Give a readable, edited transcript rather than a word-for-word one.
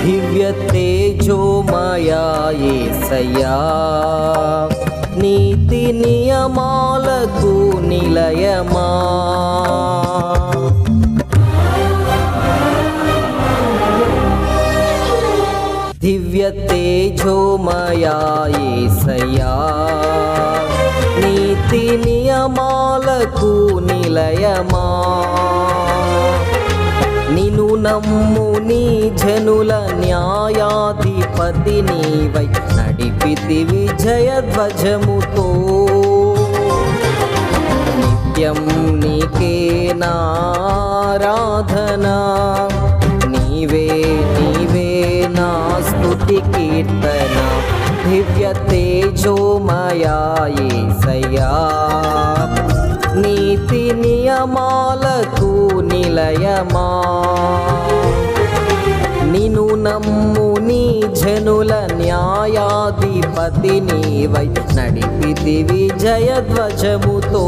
దివ్య తేజోమయా యేసయ్యా, నీతి నియమాలకు నిలయమా. దివ్య తేజోమయా యేసయ్యా, నీతి నియమాలకు నిలయమా. నిన్ను నమ్ము నీ జనుల న్యాయాధిపతి నీవై నడిపితివి జయధ్వజముతో. నిత్యం నీకే నారాధన, నీవే నీవే నా స్తుతి కీర్తన. దివ్య తేజోమయా యేసయ్యా, నీతి నియమాలకు నిలయమా. నిన్ను నమ్ము నీ జనుల న్యాయాధిపతి నీవై నడిపితివి జయధ్వజముతో.